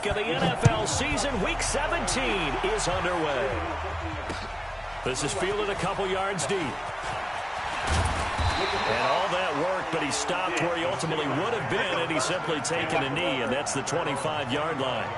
week of the NFL season. Week 17 is underway. This is fielded a couple yards deep. And all that work, but he stopped where he ultimately would have been, and he's simply taken a knee, and that's the 25-yard line.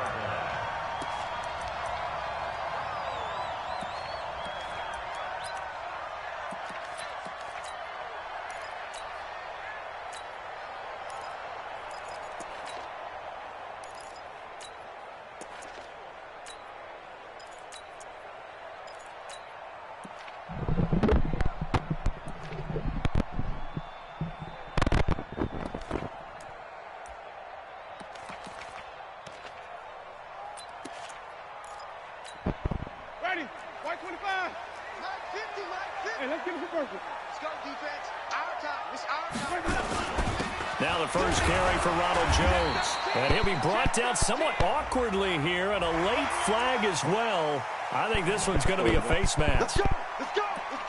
Now the first carry for Ronald Jones. And he'll be brought down somewhat awkwardly here, and a late flag as well. I think this one's going to be a face mask. Let's go! Let's go! Let's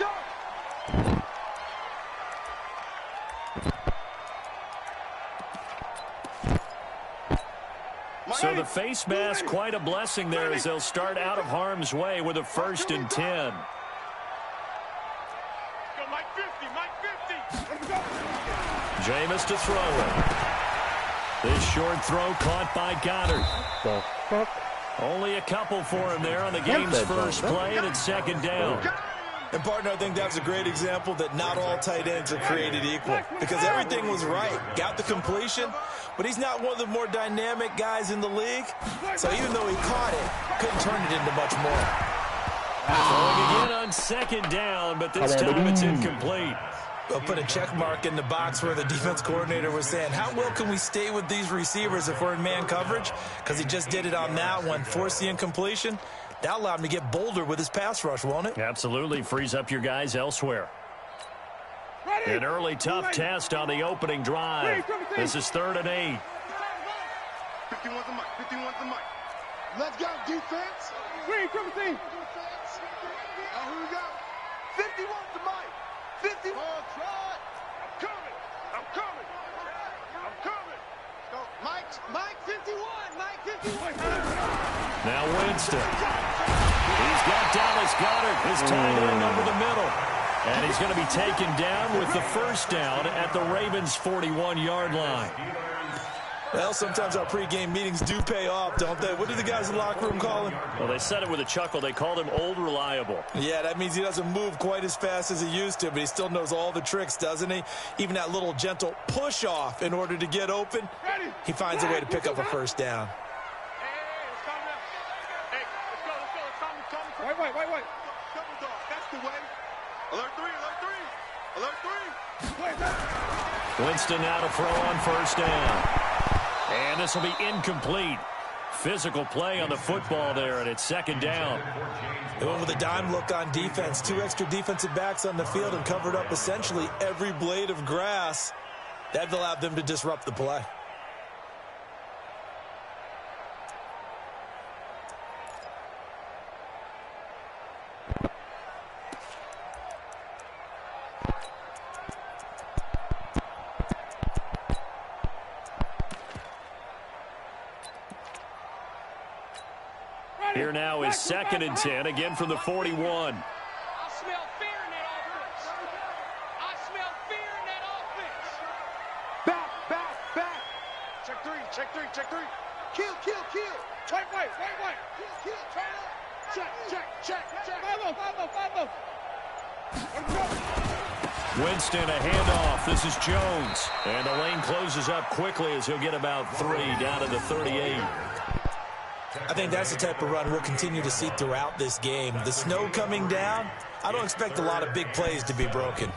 go! So the face mask, quite a blessing there as they'll start out of harm's way with a 1st and 10. Jameis to throw it. This short throw caught by Goddard. The fuck? Only a couple for him there on the game's first play, and it's 2nd down. And, partner, I think that was a great example that not all tight ends are created equal, because everything was right. Got the completion, but he's not one of the more dynamic guys in the league. So even though he caught it, couldn't turn it into much more. Throwing again on 2nd down, but this time it's incomplete. They'll put a check mark in the box where the defense coordinator was saying, how well can we stay with these receivers if we're in man coverage? Because he just did it on that one, forced the incompletion. That allowed him to get bolder with his pass rush, won't it? Absolutely. Frees up your guys elsewhere. An early tough test on the opening drive. This is 3rd and 8. 51's the mic. 51's the mic. Let's go, defense. Green, triple team. Oh, here we go. 51's the mic. 51. I'm coming. I'm coming. I'm coming. Go, Mike 51. Mike 51. Now Winston. He's got Dallas Goddard, his tight end over the middle. And he's going to be taken down with the 1st down at the Ravens' 41-yard line. Well, sometimes our pregame meetings do pay off, don't they? What do the guys in the locker room call him? Well, they said it with a chuckle. They called him Old Reliable. Yeah, that means he doesn't move quite as fast as he used to, but he still knows all the tricks, doesn't he? Even that little gentle push-off in order to get open, he finds a way to pick up a 1st down. Wait. That's the way. Alert 3, alert 3. Alert 3. Winston now to throw on 1st down. And this will be incomplete. Physical play on the football there, and it's 2nd down. They went with a dime look on defense. 2 extra defensive backs on the field and covered up essentially every blade of grass. That allowed them to disrupt the play. Here now is 2nd and 10, again from the 41. I smell fear in that offense. I smell fear in that offense. Back. Check 3. Kill. Right. Kill. Turn up. Check. 5-0. Winston, a handoff. This is Jones. And the lane closes up quickly as he'll get about 3 down to the 38. I think that's the type of run we'll continue to see throughout this game. The snow coming down, I don't expect a lot of big plays to be broken.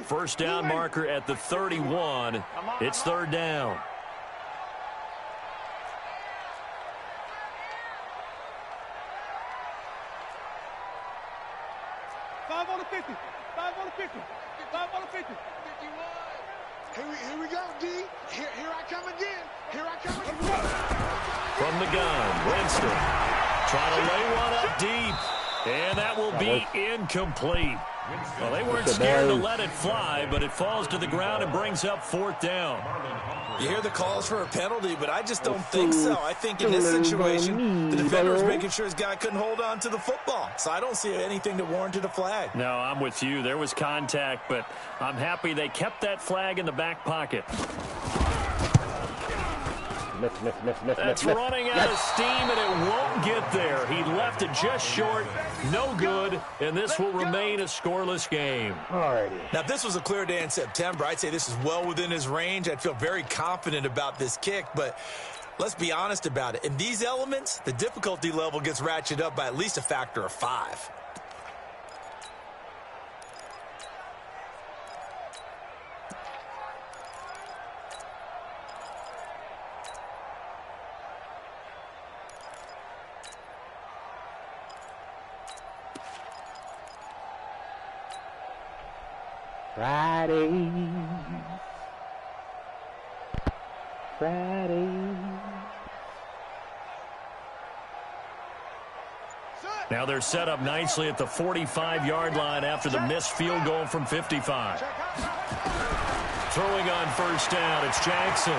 First down marker at the 31. It's 3rd down. Here we go, D. Here I come again. Here I come again. From the gun, Winston trying to lay one up deep, and that will be incomplete. Well, they weren't scared to let it fly, but it falls to the ground and brings up 4th down. You hear the calls for a penalty, but I just don't think so. I think in this situation, the defender was making sure his guy couldn't hold on to the football. So I don't see anything that warranted a flag. No, I'm with you. There was contact, but I'm happy they kept that flag in the back pocket. That's running out of steam, and it won't get there. He left it just short. No good, and this will remain a scoreless game. Now, if this was a clear day in September, I'd say this is well within his range. I'd feel very confident about this kick, but let's be honest about it. In these elements, the difficulty level gets ratcheted up by at least a factor of 5. Friday. Now they're set up nicely at the 45-yard line after the missed field goal from 55. Throwing on 1st down, it's Jackson.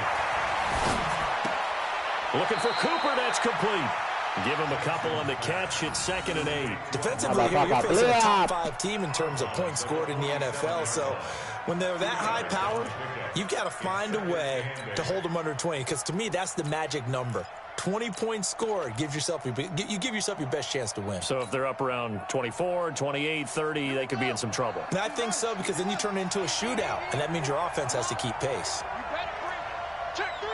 Looking for Cooper, that's complete. Give him a couple on the catch. It's 2nd and 8. Defensively, here you're facing a top 5 team in terms of points scored in the NFL. So when they're that high powered, you've got to find a way to hold them under 20. Because to me, that's the magic number. 20 points scored gives yourself you give yourself your best chance to win. So if they're up around 24, 28, 30, they could be in some trouble. And I think so, because then you turn it into a shootout, and that means your offense has to keep pace. Check three.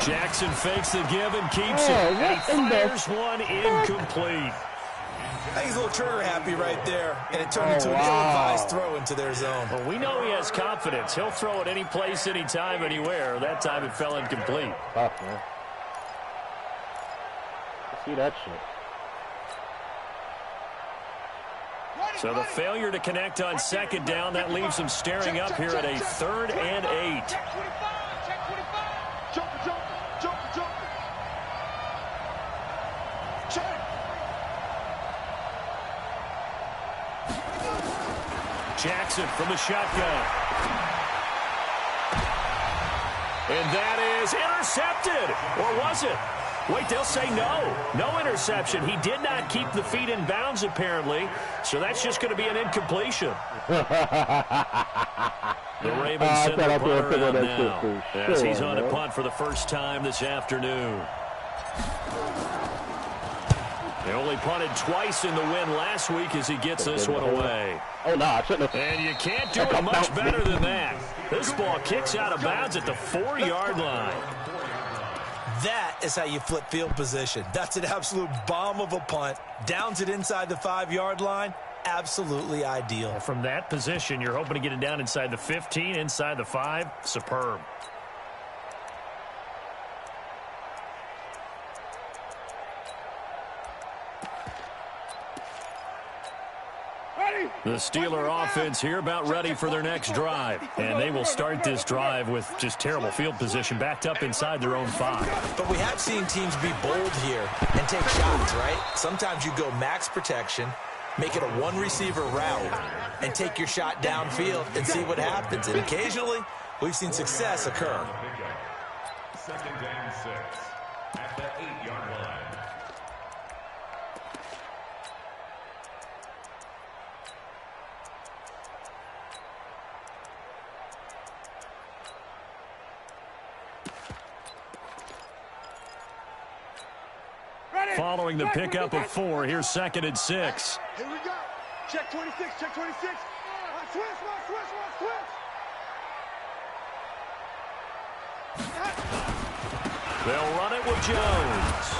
Jackson fakes the give and keeps it. And he fires one incomplete. I think he's a little trigger happy right there, and it turned into an ill-advised throw into their zone. Well, we know he has confidence. He'll throw it any place, anytime, anywhere. That time it fell incomplete. Tough, man. See that shit. So the failure to connect on 2nd down, that leaves him staring up here at a 3rd and 8. Jackson from the shotgun. And that is intercepted. Or was it? Wait, they'll say no. No interception. He did not keep the feet in bounds, apparently. So that's just going to be an incompletion. The Ravens send the punter out now as he's on a punt for the first time this afternoon. They only punted twice in the win last week as he gets this one away. Oh, no, I shouldn't have. And you can't do it much better than that. This ball kicks out of bounds at the 4-yard line. That is how you flip field position. That's an absolute bomb of a punt. Downs it inside the 5-yard line. Absolutely ideal. From that position, you're hoping to get it down inside the 15, inside the 5. Superb. The Steeler offense here about ready for their next drive. And they will start this drive with just terrible field position backed up inside their own 5. But we have seen teams be bold here and take shots, right? Sometimes you go max protection, make it a one-receiver route, and take your shot downfield and see what happens. And occasionally, we've seen success occur. 2nd and 6 at the 8-yard line. Following the pickup of 4, here's 2nd and 6. Here we go. Check 26, check 26. Switch. They'll run it with Jones.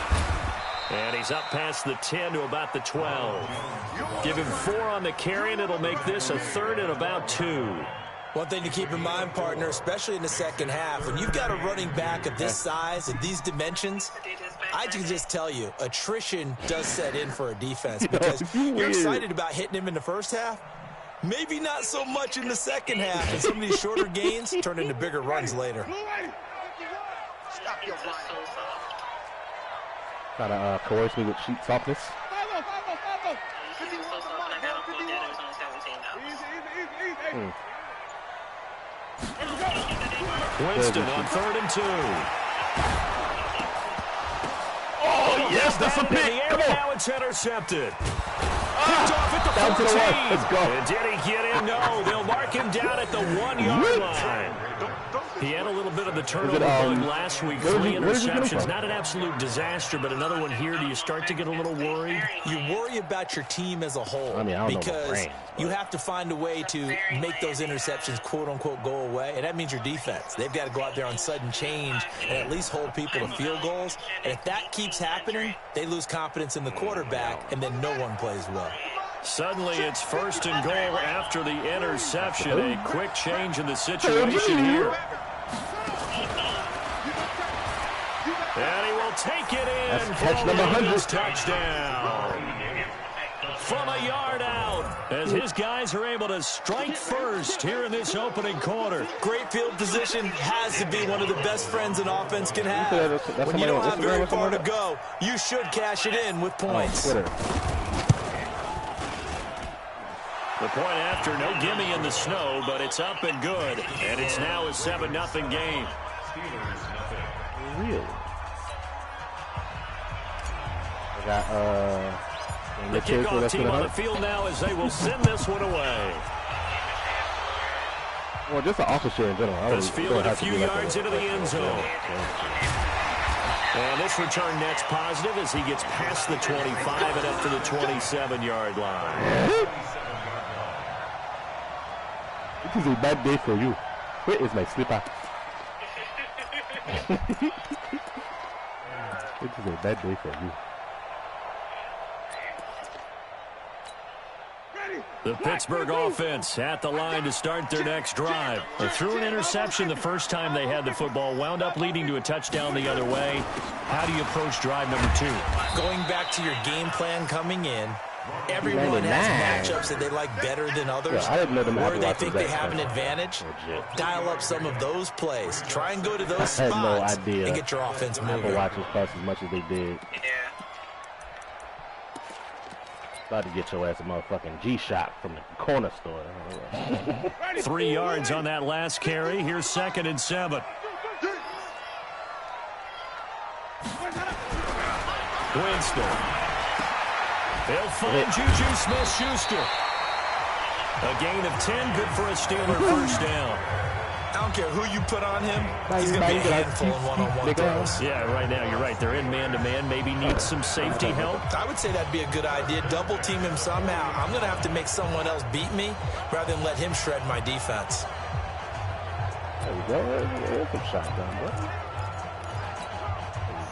And he's up past the 10 to about the 12. Give him 4 on the carry, and it'll make this a 3rd and about 2. One thing to keep in mind, partner, especially in the second half, when you've got a running back of this size, of these dimensions, I can just tell you, attrition does set in for a defense because you're excited about hitting him in the first half. Maybe not so much in the second half, and some of these shorter gains turn into bigger runs later. Trying to coerce me with sheet softness. Winston on 3rd and 2. Oh, yes, that's a pick. Come on. Now it's intercepted. Picked off at the 14. Let's go. And did he get in? No, they'll mark him down at the 1-yard line. He had a little bit of the turnover bug last week. 3 interceptions. Not an absolute disaster, but another one here. Do you start to get a little worried? You worry about your team as a whole because you have to find a way to make those interceptions, quote-unquote, go away, and that means your defense. They've got to go out there on sudden change and at least hold people to field goals. And if that keeps happening, they lose confidence in the quarterback, and then no one plays well. Suddenly, it's 1st and goal after the interception. A quick change in the situation here. And he will take it in for catch number 100. Touchdown. From a yard out, as his guys are able to strike first here in this opening quarter. Great field position has to be one of the best friends an offense can have. When you don't have very far to go, you should cash it in with points. Twitter. The point after, no gimme in the snow, but it's up and good. And it's now a 7-0 game. Really? I got, the kickoff team on the field now as they will send this one away. Well, just an officer in general. This fielded a few yards into the end zone. And this return net's positive as he gets past the 25 and up to the 27-yard line. This is a bad day for you. Where is my slipper? This is a bad day for you. The Pittsburgh offense at the line to start their next drive. They threw an interception the first time they had the football, wound up leading to a touchdown the other way. How do you approach drive number 2? Going back to your game plan coming in, everyone has matchups that they like better than others, or they think they have an advantage. Dial up some of those plays. Try and go to those spots and get your offense moving. I watch this pass as much as they did. About to get your ass a motherfucking G-Shock from the corner store. 3 yards on that last carry. Here's 2nd and 7. Winston. They'll find Juju Smith-Schuster. A gain of 10, good for a Steeler first down. I don't care who you put on him. He's going to be a handful in one-on-one throws. Yeah, right now, you're right. They're in man-to-man. Maybe need some safety help. I would say that'd be a good idea. Double team him somehow. I'm going to have to make someone else beat me rather than let him shred my defense. There we go. There's some shotgun, bro.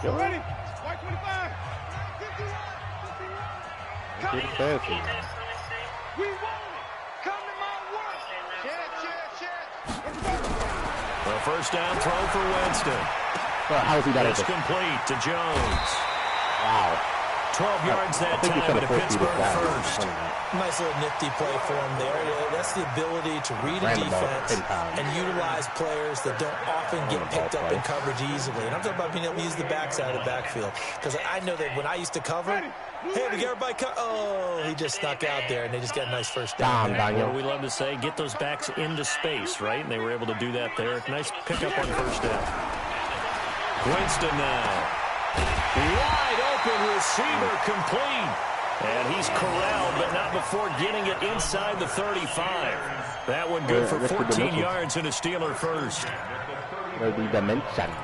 There we go. Ready? White 25. 51. Get fancy. We want it. Come to my work. Check. The first down throw for Winston. How's he got it? It's complete to Jones. Wow. 12 yards that time to Pittsburgh first. Nice little nifty play for him there. That's the ability to read a defense and utilize players that don't often get picked up in coverage easily. And I'm talking about being able to use the backside of the backfield. Because I know that when I used to cover, hey, we get everybody oh, he just snuck out there, and they just got a nice first down. Or we love to say, get those backs into space, right? And they were able to do that there. Nice pickup on first down. Winston now. Wide open receiver complete. And he's corralled, but not before getting it inside the 35. That one good for 14 yards and a Steeler first. Where the dimensions.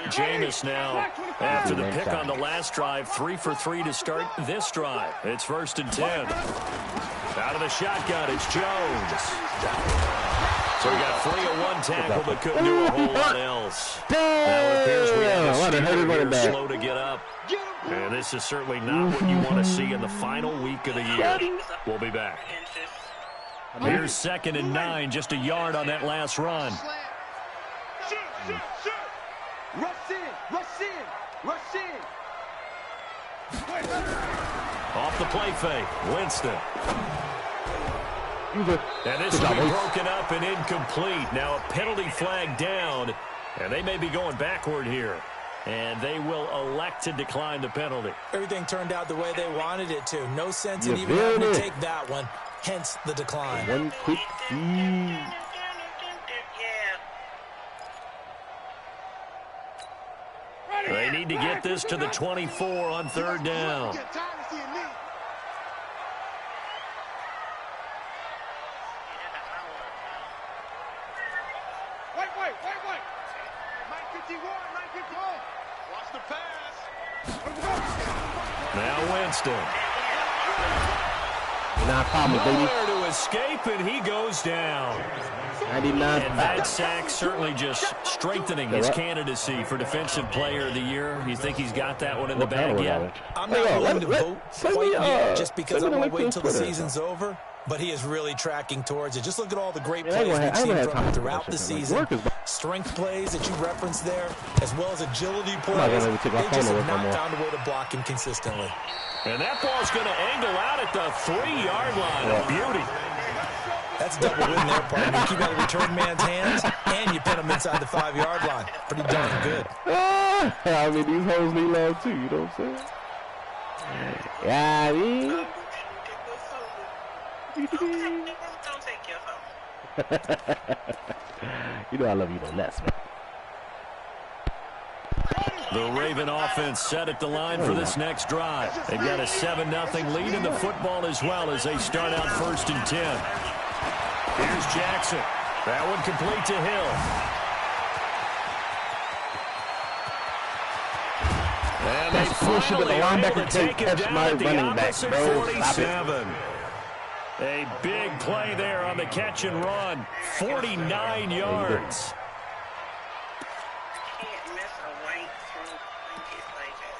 Jameis now, after the pick on the last drive, 3 for 3 to start this drive. It's 1st and 10. Out of the shotgun, it's Jones. So we got 3 of 1 tackle, but couldn't do a whole lot else. Now it appears we have a Steeler here slow to get up. And this is certainly not what you want to see in the final week of the year. We'll be back. Here's 2nd and 9, just a yard on that last run. Rush in, rush in, rush in. Off the play fake, Winston. And this will be broken up and incomplete. Now a penalty flag down, and they may be going backward here. And they will elect to decline the penalty. Everything turned out the way they wanted it to. No sense in even having to take that one, hence the decline. One quick feed. They need to get this to the 24 on third down. Wait. 951. Watch the pass. Now Winston. Not problem, baby. Nowhere to escape, and he goes down. 99. And that sack certainly just strengthening his candidacy for Defensive Player of the Year. You think he's got that one in the bag yet? I'm not willing to vote quite yet just because I want to wait until the season's over. But he is really tracking towards it. Just look at all the great plays we've seen from him throughout the season. Strength plays that you referenced there, as well as agility plays. They just have not found a way to block him consistently. And that ball's going to angle out at the 3-yard line. A beauty. That's a double win there, partner. You keep out of the return man's hands, and you pin him inside the 5-yard line. Pretty darn good. I mean, these hoes need love too, you know what I'm saying? Yeah, I mean. Don't take your phone. You know I love you no less, man. The Raven offense set at the line for this next drive. They've got a 7-0 lead in the football as well as they start out 1st and 10. Here's Jackson. That one complete to Hill. And they finally are able to take him down at the opposite 47. A big play there on the catch and run. 49 yards. Can't miss a white through like that.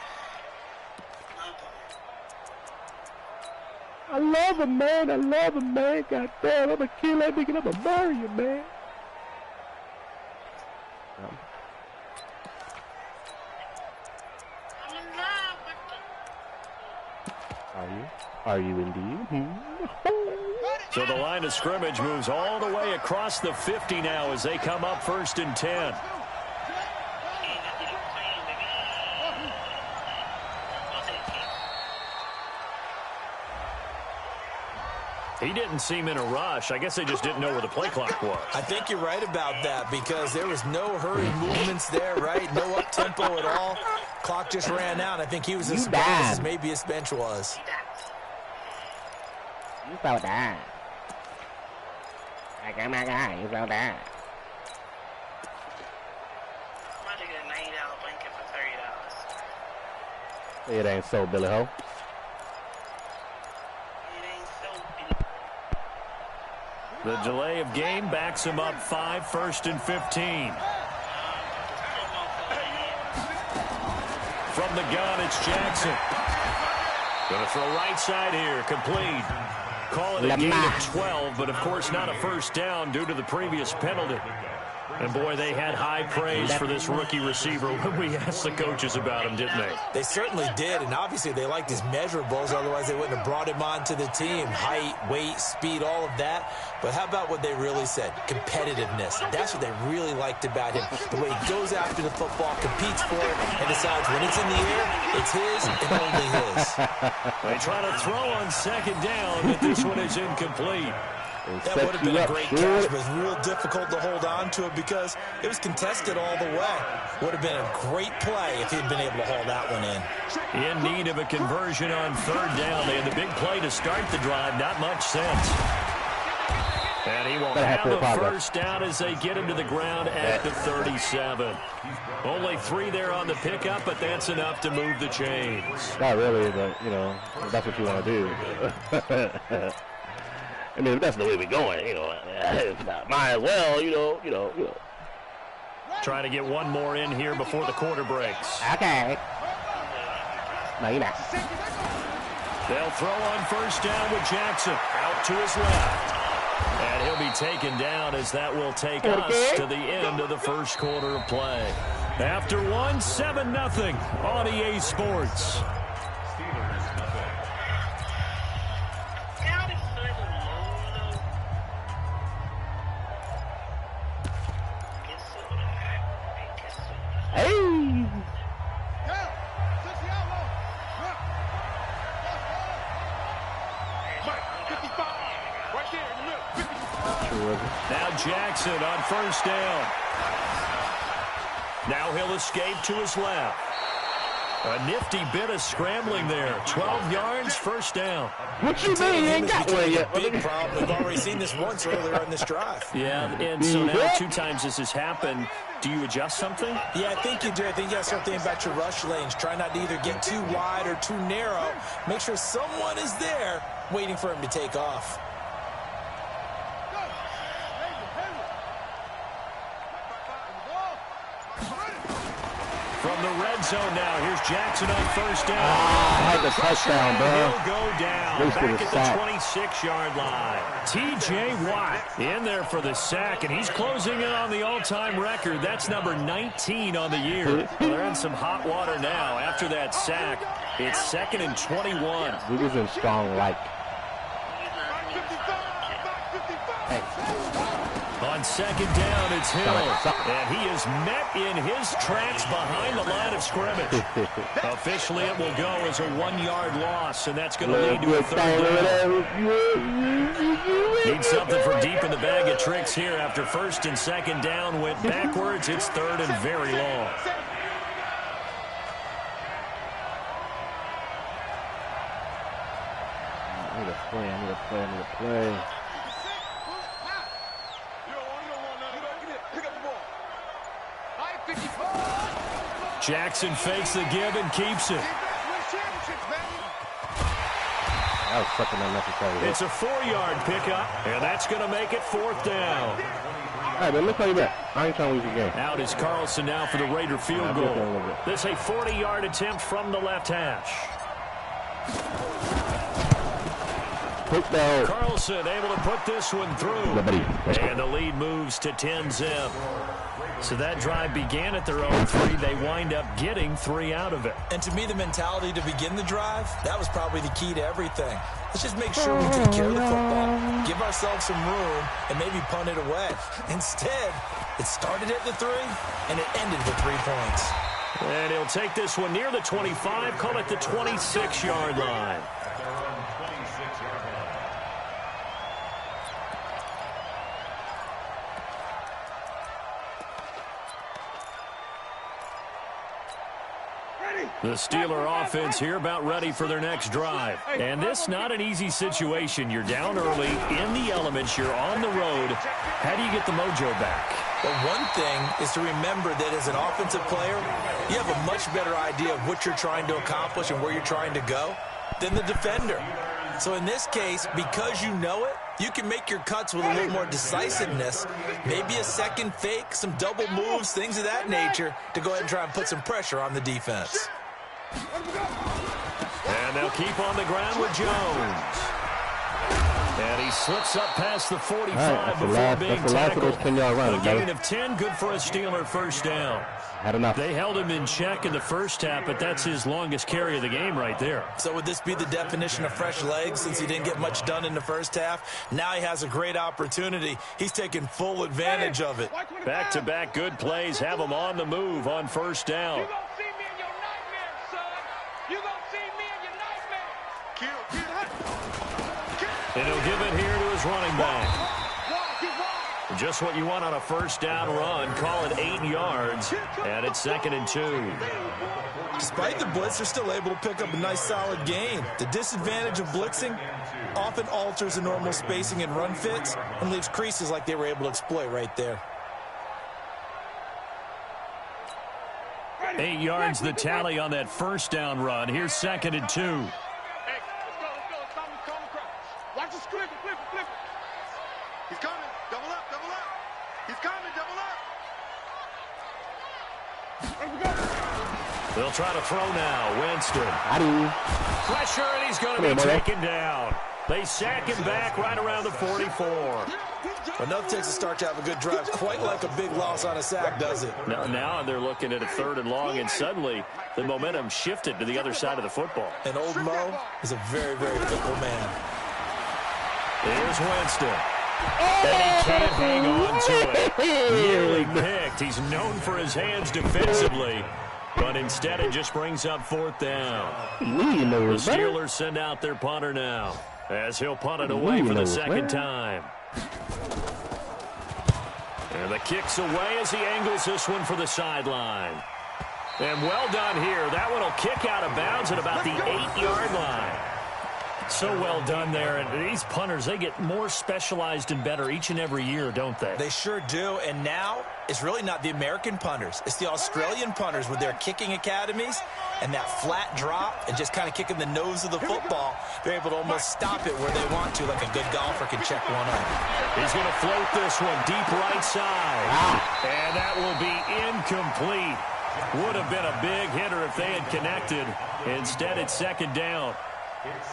I love him, man. I love him, man. God damn, I'm going to kill that nigga. I'm going to marry him, man. I'm in love with you. Are you indeed? So the line of scrimmage moves all the way across the 50 now as they come up 1st and 10. He didn't seem in a rush. I guess they just didn't know where the play clock was. I think you're right about that because there was no hurried movements there, right? No up-tempo at all. Clock just ran out. I think he was as surprised as maybe his bench was. You so bad. Like, oh my God, you so bad. I'm about to get an $90 blanket for $30. It ain't so, Billy Ho. It ain't so. The delay of game backs him up 5, 1st and 15. From the gun, it's Jackson. Going to throw right side here, complete. Call it a gain of 12, but of course not a first down due to the previous penalty. And boy, they had high praise for this rookie receiver when we asked the coaches about him, didn't they? They certainly did, and obviously they liked his measurables, otherwise they wouldn't have brought him onto the team. Height, weight, speed, all of that. But how about what they really said? Competitiveness. That's what they really liked about him. The way he goes after the football, competes for it, and decides when it's in the air, it's his and only his. They try to throw on 2nd down, but this one is incomplete. That would have been a great catch, but it's real difficult to hold on to it because it was contested all the way. Would have been a great play if he'd been able to haul that one in. In need of a conversion on 3rd down. They had the big play to start the drive. Not much sense. And he will have the first down as they get him to the ground at the 37. Only 3 there on the pickup, but that's enough to move the chains. Not really, but, you know, that's what you want to do. I mean, if that's the way we're going, you know, might as well, you know. Trying to get one more in here before the quarter breaks. Okay. No, you're not. They'll throw on 1st down with Jackson out to his left. And he'll be taken down as that will take us to the end of the 1st quarter of play. After one, 7-0 on EA Sports. Hey! Now Jackson on first down. Now he'll escape to his left. A nifty bit of scrambling there. 12 yards, first down. What you mean? You ain't got one yet. Big problem. We've already seen this once earlier on this drive. Yeah, and so now 2 times this has happened. Do you adjust something? Yeah, I think you do. I think you have something about your rush lanes. Try not to either get too wide or too narrow. Make sure someone is there waiting for him to take off. From the red zone now, here's Jackson on first down. I had the touchdown, bro. He'll go down back at the 26-yard line. T.J. Watt in there for the sack, and he's closing in on the all-time record. That's number 19 on the year. Well, they're in some hot water now. After that sack, it's 2nd and 21. He was in strong like. Hey. On second down, it's Hill, and he is met in his tracks behind the line of scrimmage. Officially, it will go as a 1-yard loss, and that's going to lead to a 3rd down. Need something for deep in the bag of tricks here. After 1st and 2nd down went backwards, it's 3rd and very long. I need a play. Jackson fakes the give and keeps it. That was fucking unnecessary. It's a 4-yard pickup, and that's going to make it 4th down. All right, man, let's play back. I ain't trying to lose the game. Out is Carlson now for the Raider field goal. This a 40-yard attempt from the left hash. Carlson able to put this one through. And the lead moves to 10-zip. So that drive began at their own 3. They wind up getting 3 out of it. And to me, the mentality to begin the drive, that was probably the key to everything. Let's just make sure we take care of the football, give ourselves some room, and maybe punt it away. Instead, it started at the 3, and it ended with 3 points. And he'll take this one near the 25, call it the 26-yard line. The Steeler offense here about ready for their next drive. And this not an easy situation. You're down early, in the elements, you're on the road. How do you get the mojo back? Well, one thing is to remember that as an offensive player, you have a much better idea of what you're trying to accomplish and where you're trying to go than the defender. So in this case, because you know it, you can make your cuts with a little more decisiveness, maybe a second fake, some double moves, things of that nature, to go ahead and try and put some pressure on the defense. And they'll keep on the ground with Jones. And he slips up past the 45 before being tackled. A gain of 10, good for a Steeler first down. Had enough. They held him in check in the first half, but that's his longest carry of the game right there. So would this be the definition of fresh legs since he didn't get much done in the first half? Now he has a great opportunity. He's taking full advantage of it. Back-to-back good plays have him on the move on first down. You're going to see me in your nightmares, son. You're going to see me in your nightmares. And he'll give it here to his running back. Just what you want on a first down run. Call it 8 yards, and it's 2nd and 2. Despite the blitz, they're still able to pick up a nice solid gain. The disadvantage of blitzing often alters the normal spacing and run fits and leaves creases like they were able to exploit right there. 8 yards the tally on that first down run. Here's 2nd and 2. Hey, let's go. Calm across. Watch the flip it. He's coming. Double up. He's coming. Double up. They'll try to throw now. Winston. Pressure, and he's going to be taken down. They sack him back right around the 44. Well, nothing takes a start to have a good drive, quite like a big loss on a sack, does it? Now they're looking at a 3rd and long, and suddenly the momentum shifted to the other side of the football. And old Mo is a very, very fickle man. Here's Winston. And he can't hang on to it. Nearly picked. He's known for his hands defensively, but instead it just brings up 4th down. The Steelers send out their punter now, as he'll punt it away for the 2nd time. And the kick's away as he angles this one for the sideline. And well done here. That one will kick out of bounds at about the 8-yard line. So well done there. And these punters, they get more specialized and better each and every year, don't they? They sure do. And now it's really not the American punters. It's the Australian punters with their kicking academies and that flat drop and just kind of kicking the nose of the football. They're able to almost stop it where they want to, like a good golfer can check one up. He's going to float this one deep right side. And that will be incomplete. Would have been a big hitter if they had connected. Instead, it's 2nd down.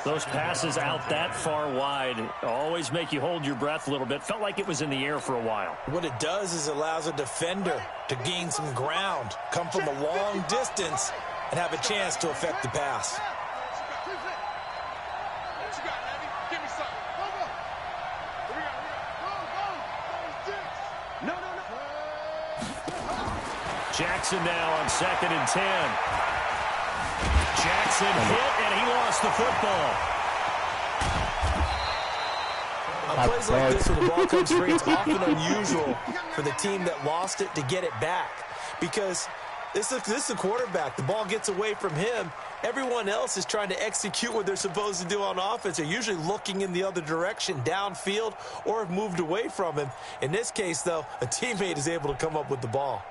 Those passes out that far wide always make you hold your breath a little bit. Felt like it was in the air for a while. What it does is it allows a defender to gain some ground, come from a long distance, and have a chance to affect the pass. Jackson now on 2nd and 10. Jackson hit, and he lost the football. On plays like this where the ball comes free, it's often unusual for the team that lost it to get it back. Because this is a quarterback. The ball gets away from him. Everyone else is trying to execute what they're supposed to do on offense. They're usually looking in the other direction, downfield, or have moved away from him. In this case, though, a teammate is able to come up with the ball.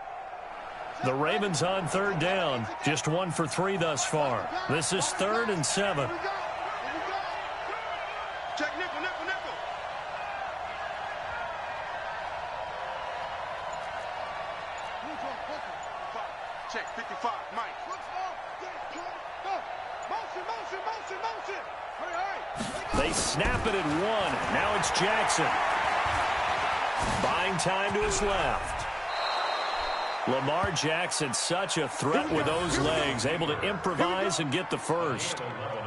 The Ravens on 3rd down. Just 1 for 3 thus far. This is 3rd and 7. Check nickel, nickel, nickel. Check 55, Mike. Motion, motion, motion, motion. Hurry. They snap it at 1. Now it's Jackson. Buying time to his left. Lamar Jackson, such a threat with those legs, able to improvise and get the first.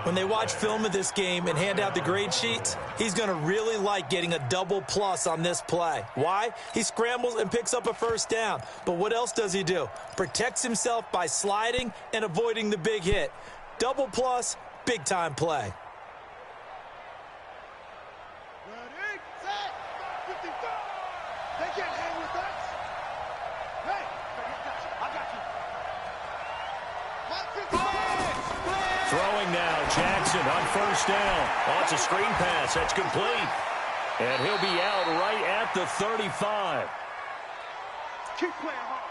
When they watch film of this game and hand out the grade sheets, he's going to really like getting a double plus on this play. Why? He scrambles and picks up a 1st down. But what else does he do? Protects himself by sliding and avoiding the big hit. Double plus, big-time play. Ready, set, 55. They can't hang with us. Hey, I got you. Throwing now, Jackson on 1st down. Oh, it's a screen pass. That's complete. And he'll be out right at the 35. Keep playing hard.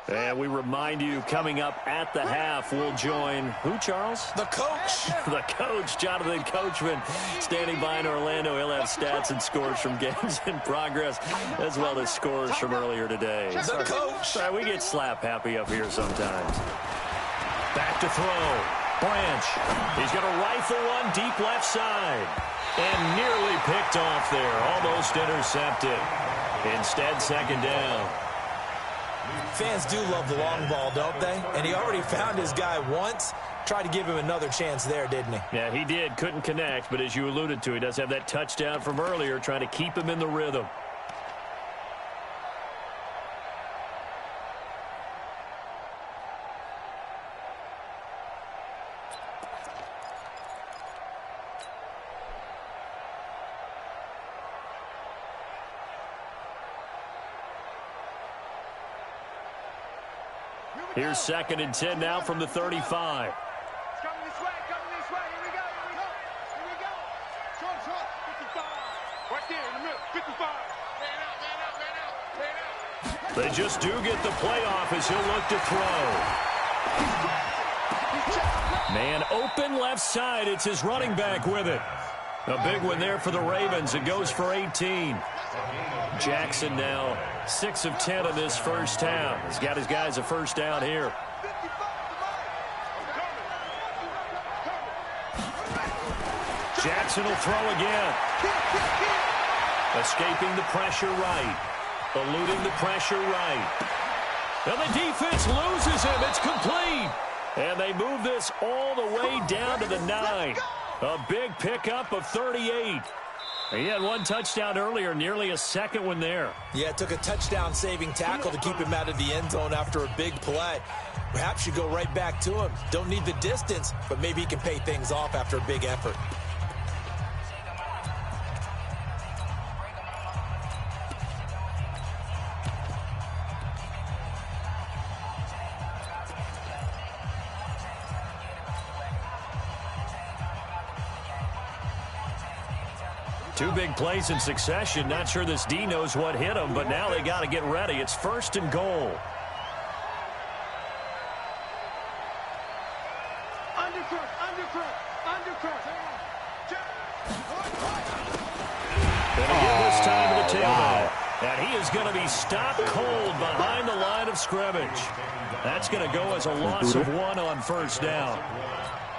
And we remind you, coming up at the half, we'll join who, Charles? The coach. The coach, Jonathan Coachman, standing by in Orlando. He'll have stats and scores from games in progress, as well as scores from earlier today. The coach. Sorry, we get slap happy up here sometimes. Back to throw. Branch. He's going to rifle one deep left side. And nearly picked off there. Almost intercepted. Instead, 2nd down. Fans do love the long ball, don't they? And he already found his guy once. Tried to give him another chance there, didn't he? Yeah, he did. Couldn't connect, but as you alluded to, he does have that touchdown from earlier, trying to keep him in the rhythm. Here's 2nd and 10 now from the 35. It's coming this way, coming this way. Here we go, here we go. Here we go. Short, short, 55. Right there in the middle, 55. Man out, man out, man out, man out. They just do get the playoff as he'll look to throw. Man open left side. It's his running back with it. A big one there for the Ravens. It goes for 18. Jackson now 6 of 10 in this first half. He's got his guys a first down here. Jackson will throw again. Escaping the pressure right. Eluding the pressure right. And the defense loses him. It's complete. And they move this all the way down to the 9. A big pickup of 38. He had one touchdown earlier, nearly a second one there. Yeah, it took a touchdown-saving tackle to keep him out of the end zone after a big play. Perhaps you go right back to him. Don't need the distance, but maybe he can pay things off after a big effort. Two big plays in succession. Not sure this D knows what hit him, but now they got to get ready. It's 1st and goal. And again this time to the tailback. And he is going to be stopped cold behind the line of scrimmage. That's going to go as a loss of 1 on first down.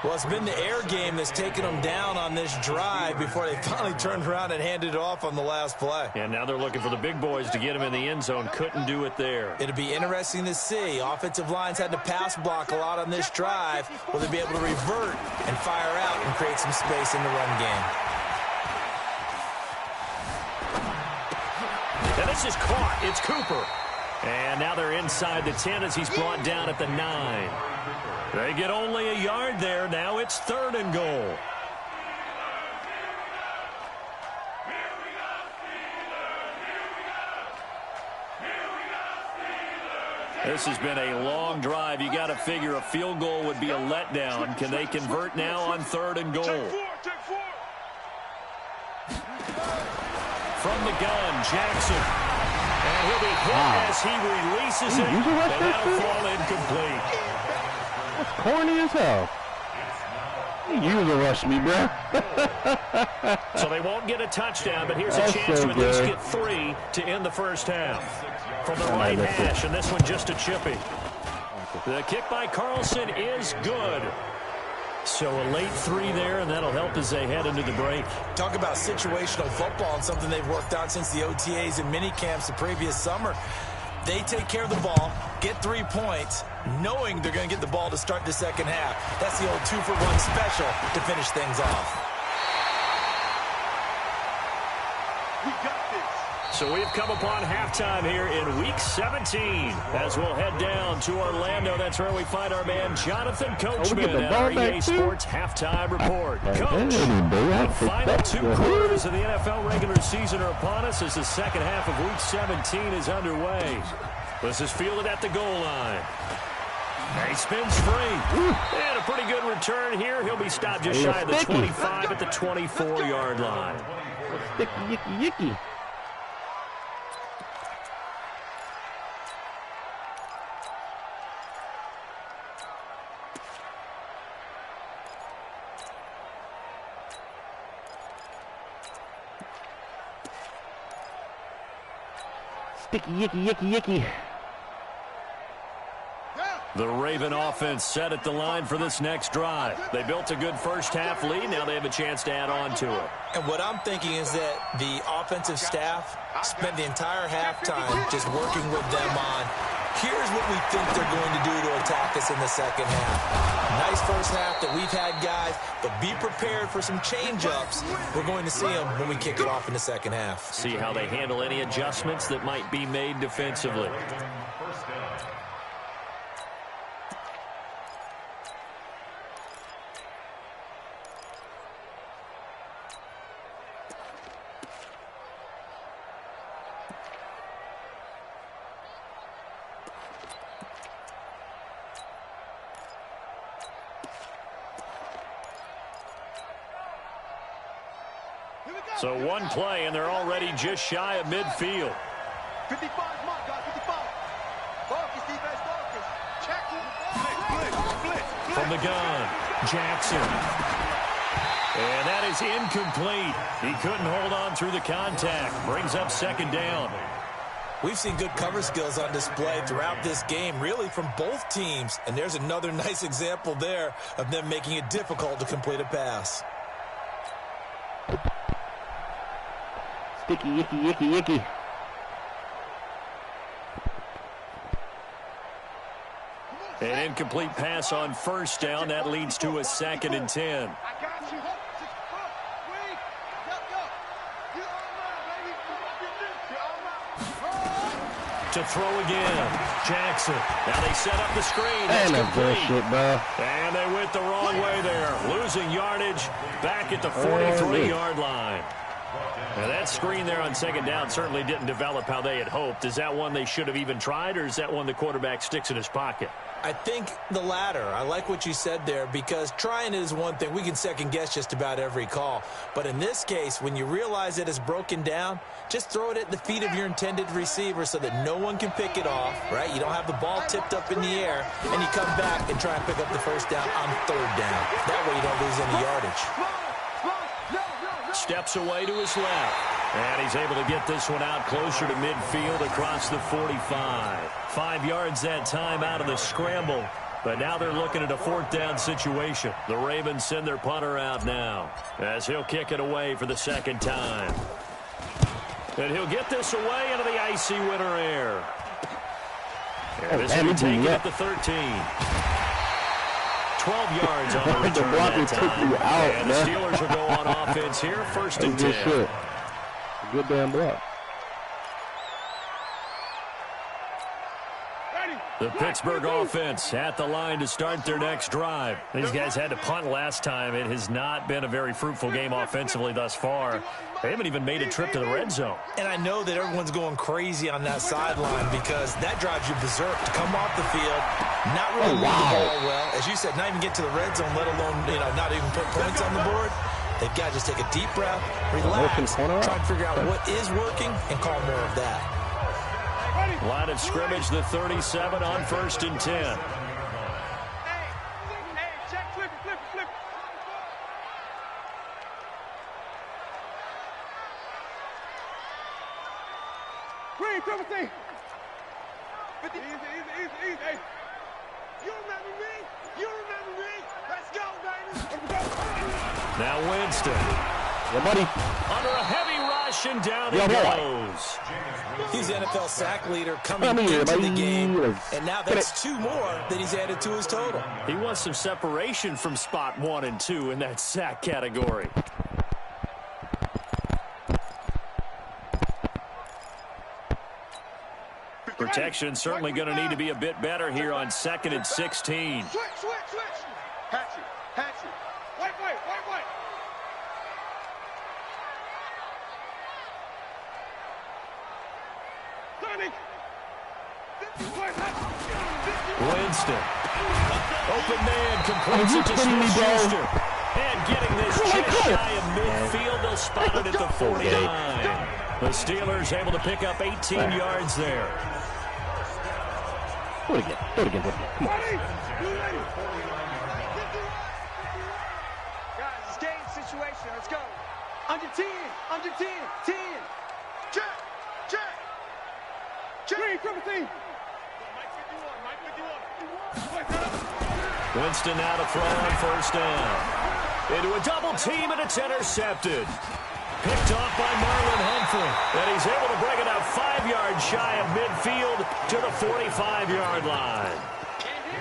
Well, it's been the air game that's taken them down on this drive before they finally turned around and handed it off on the last play. And now they're looking for the big boys to get him in the end zone. Couldn't do it there. It'll be interesting to see. Offensive lines had to pass block a lot on this drive. Will they be able to revert and fire out and create some space in the run game? And this is caught. It's Cooper. And now they're inside the 10 as he's brought down at the 9. They get only a yard there. Now it's 3rd and goal. This has been a long drive. You got to figure a field goal would be a letdown. Can they convert now on 3rd and goal? From the gun, Jackson. And he'll be hit as he releases it. And that'll fall incomplete. That's corny as hell. You rush me, bro. So they won't get a touchdown, but here's a chance to at least get 3 to end the first half. From the right hash, and this one just a chippy. The kick by Carlson is good. So a late 3 there, and that'll help as they head into the break. Talk about situational football and something they've worked on since the OTAs and mini camps the previous summer. They take care of the ball, get 3 points, knowing they're going to get the ball to start the second half. That's the old 2-for-1 special to finish things off. We got this. So we've come upon halftime here in Week 17. As we'll head down to Orlando, that's where we find our man Jonathan Coachman at our EA Sports Halftime Report. Coach, the final 2 quarters of the NFL regular season are upon us as the second half of Week 17 is underway. This is fielded at the goal line. And he spins free. And a pretty good return here. He'll be stopped just shy of the 25 at the 24-yard line. Sticky, yicky, yicky. Sticky, yicky, yicky, yicky. The Raven offense set at the line for this next drive. They built a good first half lead. Now they have a chance to add on to it. And what I'm thinking is that the offensive staff spent the entire halftime just working with them on, here's what we think they're going to do to attack us in the second half. Nice first half that we've had, guys, but be prepared for some change-ups. We're going to see them when we kick it off in the second half. See how they handle any adjustments that might be made defensively. So one play, and they're already just shy of midfield. 55, mark, guys, 55. Focus, defense, focus. Check. Split. From the gun, Jackson. And that is incomplete. He couldn't hold on through the contact. Brings up second down. We've seen good cover skills on display throughout this game, really from both teams. And there's another nice example there of them making it difficult to complete a pass. Sticky, icky, icky, icky. An incomplete pass on first down. That leads to a 2nd and 10. I got you. Wait. Go. To throw again. Jackson. Now they set up the screen. That's That's bullshit, bro. And they went the wrong way there. Losing yardage back at the 43-yard line. Now that screen there on second down certainly didn't develop how they had hoped. Is that one they should have even tried, or is that one the quarterback sticks in his pocket? I think the latter. I like what you said there, because trying it is one thing. We can second guess just about every call. But in this case, when you realize it is broken down, just throw it at the feet of your intended receiver so that no one can pick it off, right? You don't have the ball tipped up in the air, and you come back and try and pick up the first down on third down. That way you don't lose any yardage. Steps away to his left. And he's able to get this one out closer to midfield across the 45. 5 yards that time out of the scramble. But now they're looking at a 4th down situation. The Ravens send their punter out now as he'll kick it away for the 2nd time. And he'll get this away into the icy winter air. And this will be taken at the 13. 12 yards on the return that time. And the Steelers will go on offense here, 1st and 10. Good damn block. The Pittsburgh offense at the line to start their next drive. These guys had to punt last time. It has not been a very fruitful game offensively thus far. They haven't even made a trip to the red zone. And I know that everyone's going crazy on that sideline because that drives you berserk to come off the field, not really move the ball well. As you said, not even get to the red zone, let alone, not even put points on the board. They've got to just take a deep breath, relax, try and figure out what is working, and call more of that. Line of scrimmage, the 37 on 1st and 10. Hey, check, flip it. Green, triple T. Easy. Hey. You remember me? Let's go, baby. Now Winston. Yeah, buddy. Under a heavy rush, and down he goes. He's the NFL sack leader coming into the game, and now that's 2 more that he's added to his total. He wants some separation from spot 1 and 2 in that sack category. Protection certainly going to need to be a bit better here on 2nd and 16. Switch. Hatchet. Wait. Winston. Open man completes it to Smith-Schuster. And getting this just shy of midfield. They'll spot it at the 49. The Steelers able to pick up 18 yards there. Do it again. Come on. Guys, it's game situation. Let's go. Under 10. 10. Check. Green, triple T. Winston now to throw on 1st down. Into a double team, and it's intercepted. Picked off by Marlon Humphrey. And he's able to bring it out 5 yards shy of midfield to the 45-yard line.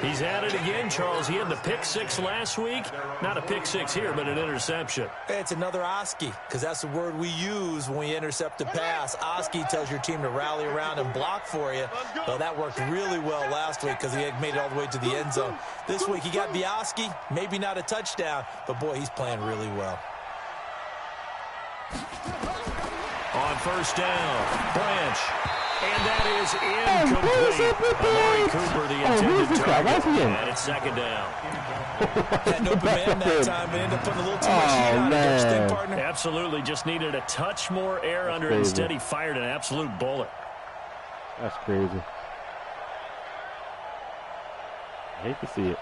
He's at it again, Charles. He had the pick 6 last week. Not a pick 6 here, but an interception. It's another Oski, because that's the word we use when we intercept a pass. Oski tells your team to rally around and block for you. Well, that worked really well last week because he had made it all the way to the end zone. This week he got the Oski, maybe not a touchdown, but boy, he's playing really well. On 1st down, Branch. And that is incomplete. Amari Cooper, the intended target. And it's 2nd down. Had no open man that time, but ended up putting a little too much heat on it. Don't you think, partner? Absolutely. Just needed a touch more air under it. Instead, he fired an absolute bullet. That's crazy. I hate to see it.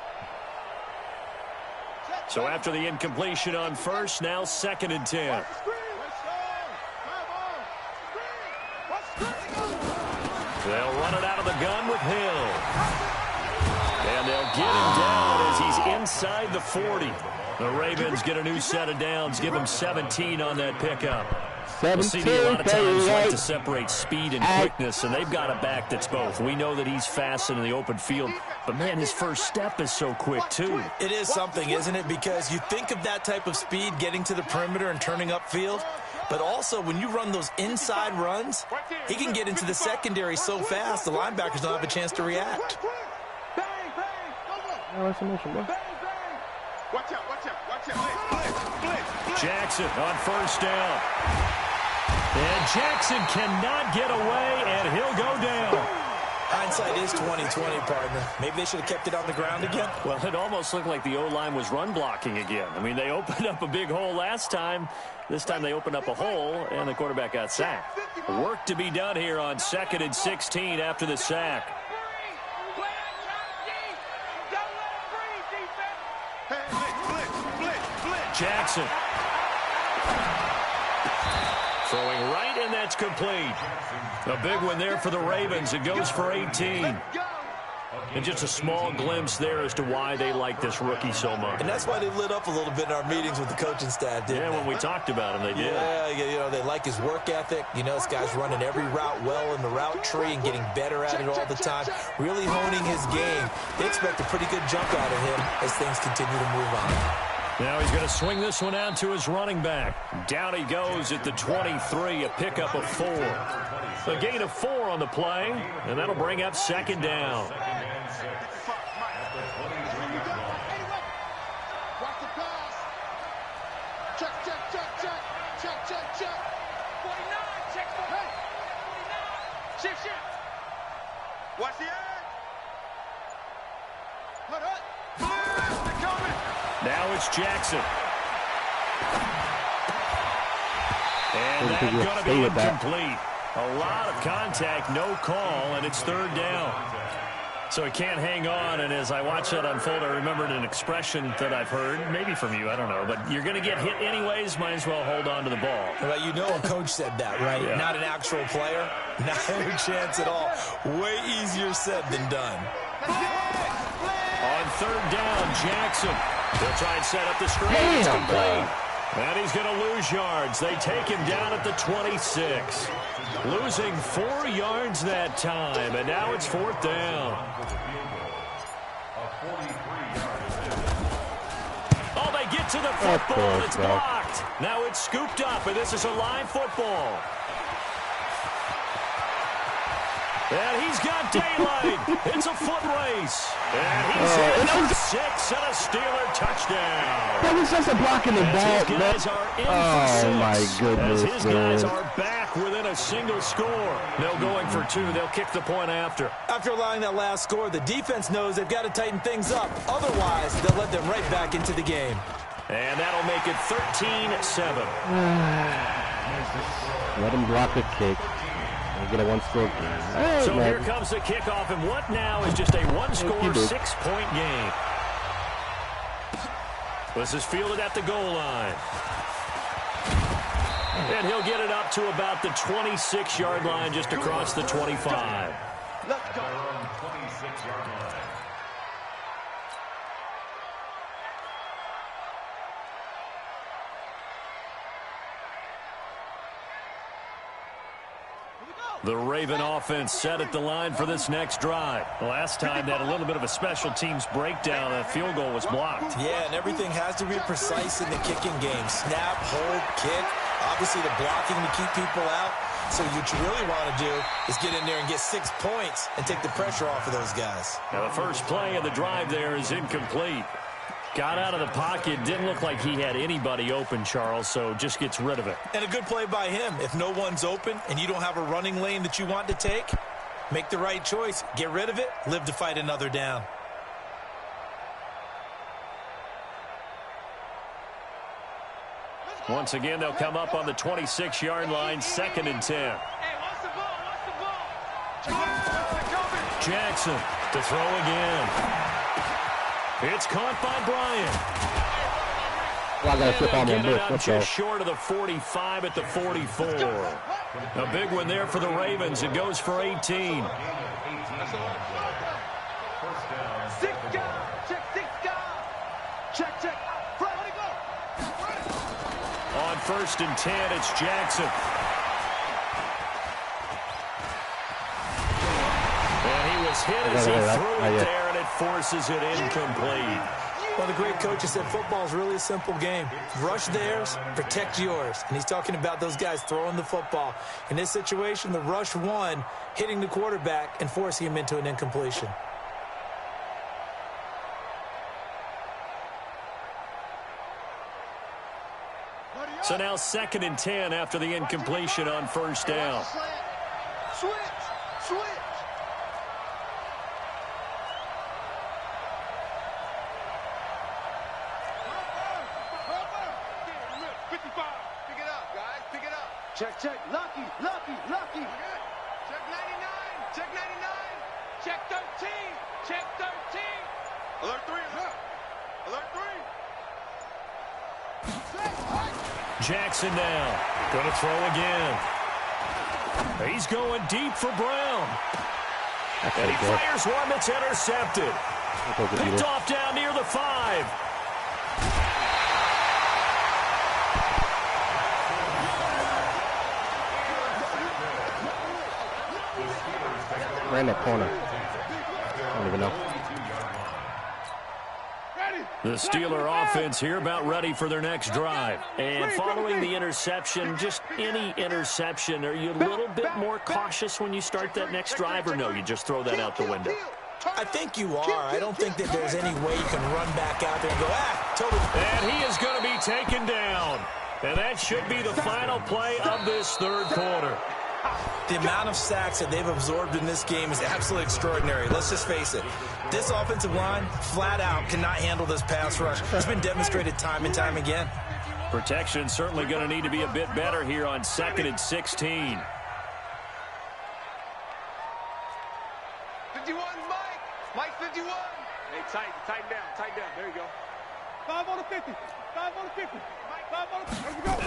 So after the incompletion on first, now 2nd and 10. They'll run it out of the gun with Hill. And they'll get him down as he's inside the 40. The Ravens get a new set of downs, give him 17 on that pickup. We'll see a lot of times like to separate speed and quickness, and they've got a back that's both. We know that he's fast in the open field, but, man, his first step is so quick, too. It is something, isn't it? Because you think of that type of speed getting to the perimeter and turning upfield, but also when you run those inside runs, he can get into the secondary so fast the linebackers don't have a chance to react. Watch out, watch out, watch out. Blitz. Jackson on first down. And Jackson cannot get away, and he'll go down. Hindsight is 20/20, partner. Maybe they should have kept it on the ground again. Well, it almost looked like the O-line was run blocking again. I mean, they opened up a big hole last time. This time they opened up a hole, and the quarterback got sacked. Work to be done here on 2nd and 16 after the sack. Jackson. Throwing right, and that's complete. A big one there for the Ravens. It goes for 18. And just a small glimpse there as to why they like this rookie so much. And that's why they lit up a little bit in our meetings with the coaching staff, didn't they? When we talked about him, they did. Yeah, you know, they like his work ethic. You know, this guy's running every route well in the route tree and getting better at it all the time, really honing his game. They expect a pretty good jump out of him as things continue to move on. Now he's going to swing this one out to his running back. Down he goes at the 23, a pickup of 4. A gain of 4 on the play, and that'll bring up 2nd down. Watch the edge. Now it's Jackson. And that's going to be incomplete. A lot of contact, no call, and it's 3rd down. So he can't hang on, and as I watch that unfold, I remembered an expression that I've heard, maybe from you, I don't know, but you're going to get hit anyways, might as well hold on to the ball. Well, you know a coach said that, right? Yeah. Not an actual player. Not a chance at all. Way easier said than done. On 3rd down, Jackson. They'll try and set up the screen. It's complete. And he's going to lose yards. They take him down at the 26. Losing 4 yards that time, and now it's 4th down. Oh, they get to the football. It's blocked. Now it's scooped up, and this is a live football. And he's got daylight. It's a foot race. And he's in for 6 and a Steeler touchdown. That was just a block in the back. His guys are in for 6. Oh, my goodness. As his guys are back within a single score. No going for 2. They'll kick the point after. After allowing that last score, the defense knows they've got to tighten things up. Otherwise, they'll let them right back into the game. And that'll make it 13-7. Let him block a kick. And get a 1-score game. Right, so man. here comes the kickoff, and what now is just a 1-score, 6-point game. This is fielded at the goal line. And he'll get it up to about the 26-yard line, just across the 25. Let's go. 26-yard line. The Raven offense set at the line for this next drive. Last time they had a little bit of a special teams breakdown. That field goal was blocked. Yeah, and everything has to be precise in the kicking game. Snap, hold, kick. Obviously the blocking to keep people out. So what you really want to do is get in there and get 6 points and take the pressure off of those guys. Now the first play of the drive there is incomplete. Got out of the pocket. Didn't look like he had anybody open, Charles, so just gets rid of it. And a good play by him. If no one's open and you don't have a running lane that you want to take, make the right choice. Get rid of it. Live to fight another down. Once again, they'll come up on the 26-yard line, 2nd and 10. Hey, what's the ball? Jackson to throw again. It's caught by Bryant. Well, I got to flip on my Get it book. up Let's go. just short of the 45 at the 44. A big one there for the Ravens. It goes for 18. Six guard. Check six guard. Check. Front. Let it go. On 1st and 10, it's Jackson. And he was hit as he threw it there, and it forces it incomplete. Well, the great coach said football is really a simple game. Rush theirs, protect yours. And he's talking about those guys throwing the football. In this situation, the rush won, hitting the quarterback and forcing him into an incompletion. So now 2nd and 10 after the incompletion on 1st down. Switch. Check. Lucky. Check 99. Check 13. Check 13. Alert 3. Jackson now. Going to throw again. He's going deep for Brown. And he fires one that's intercepted. Picked off down near the 5. Right in that corner. I don't even know. The Steeler offense here about ready for their next drive. And following the interception, just any interception, are you a little bit more cautious when you start that next drive, or no, you just throw that out the window? I think you are. I don't think that there's any way you can run back out there and go, totally. And he is going to be taken down. And that should be the final play of this 3rd quarter. The amount of sacks that they've absorbed in this game is absolutely extraordinary. Let's just face it. This offensive line, flat out, cannot handle this pass rush. It's been demonstrated time and time again. Protection certainly going to need to be a bit better here on 2nd and 16. 51, Mike 51. Hey, tighten down. There you go. 5 on the 50. 5 on the 50. 5 on the 50. Let's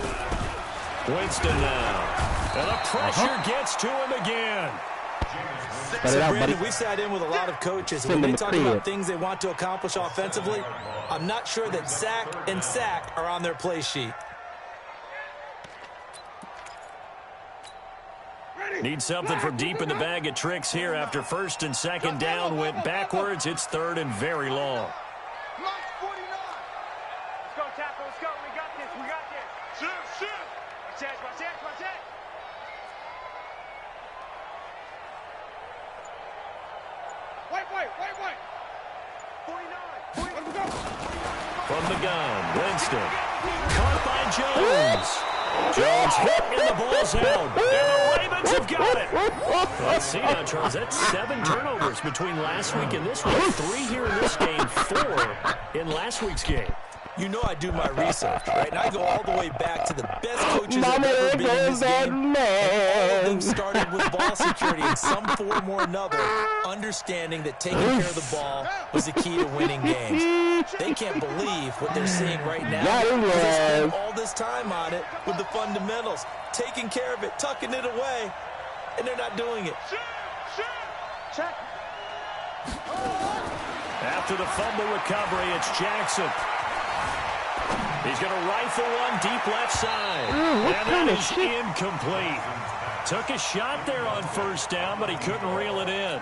go. Winston now. And the pressure gets to him again. Brandon, we sat in with a lot of coaches. When they talk about things they want to accomplish offensively, I'm not sure that sack and sack are on their play sheet. Need something from deep in the bag of tricks here after 1st and 2nd down went backwards. It's 3rd and very long. Mike 49. Let's go, Tackle. Let's go. We got this. Shoot. Watch it. Wait. 49. Let's go. From the gun, Winston. Caught by Jones. Jones hit and the ball's out. And the Ravens have got it. Let's see now, Charles. That's 7 turnovers between last week and this week. 3 here in this game, 4 in last week's game. You know I do my research, right? And I go all the way back to the best coaches that have ever been in this game. And all of them started with ball security in some form or another, understanding that taking care of the ball was the key to winning games. They can't believe what they're seeing right now. They spent all this time on it with the fundamentals, taking care of it, tucking it away, and they're not doing it. Check. After the fumble recovery, it's Jackson. He's going to rifle one deep left side. And that is incomplete. Took a shot there on 1st down, but he couldn't reel it in.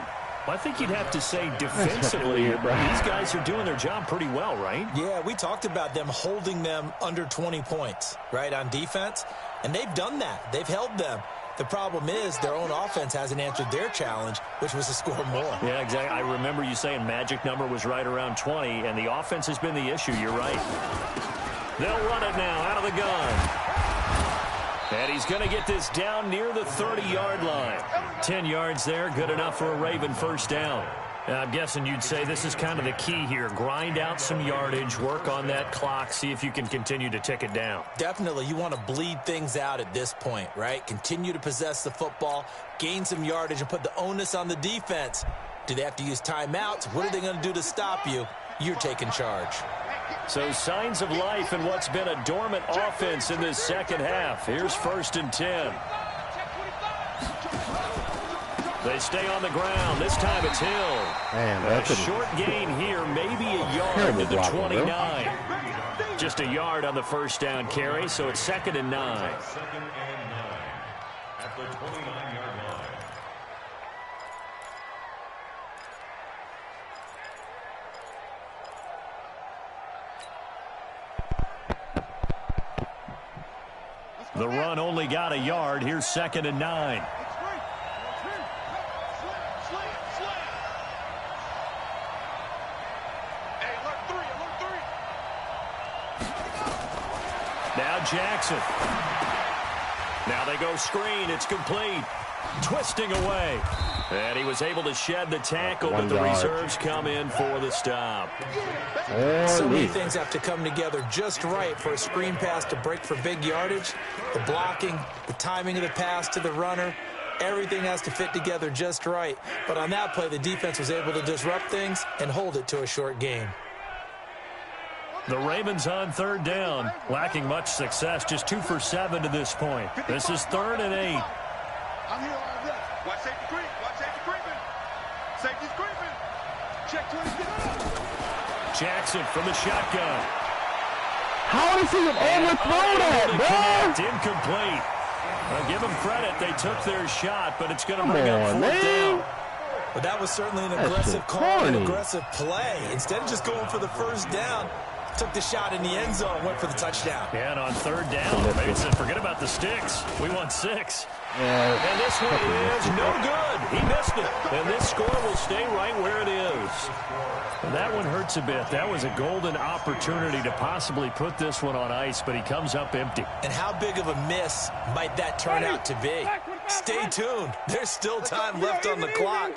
Well, I think you'd have to say defensively, these guys are doing their job pretty well, right? Yeah, we talked about them holding them under 20 points, right, on defense. And they've done that. They've held them. The problem is their own offense hasn't answered their challenge, which was to score more. Yeah, exactly. I remember you saying magic number was right around 20, and the offense has been the issue. You're right. They'll run it now out of the gun. And he's going to get this down near the 30-yard line. 10 yards there, good enough for a Raven 1st down. I'm guessing you'd say this is kind of the key here. Grind out some yardage, work on that clock, see if you can continue to tick it down. Definitely. You want to bleed things out at this point, right? Continue to possess the football, gain some yardage, and put the onus on the defense. Do they have to use timeouts? What are they going to do to stop you? You're taking charge. So signs of life in what's been a dormant offense in this second half. Here's 1st and 10. They stay on the ground. This time it's Hill. Man, A short gain here, maybe a yard to the 29. Just a yard on the first down carry, so it's 2nd and 9. 2nd and 9 at the 29-yard line. The run only got a yard. Here's 2nd and 9. Now Jackson. Now they go screen. It's complete. Twisting away. And he was able to shed the tackle, but the reserves come in for the stop. So many things have to come together just right for a screen pass to break for big yardage. The blocking, the timing of the pass to the runner, everything has to fit together just right. But on that play, the defense was able to disrupt things and hold it to a short game. The Ravens on 3rd down, lacking much success, just 2 for 7 to this point. This is 3rd and 8. I'm here all day. Watch safety creep. Watch safety creeping. Safety's creeping. Check 20. Jackson from the shotgun. How does he overthrow that, bro? Incomplete. Well, give them credit. They took their shot, but it's going to bring up 4th down. But that was certainly an aggressive call, an aggressive play. Instead of just going for the first down, took the shot in the end zone, went for the touchdown. Yeah, and on 3rd down, they said, forget about the sticks. We want 6. And this one is no good. He missed it. And this score will stay right where it is. And that one hurts a bit. That was a golden opportunity to possibly put this one on ice, but he comes up empty. And how big of a miss might that turn out to be? Stay tuned. There's still time left on the clock.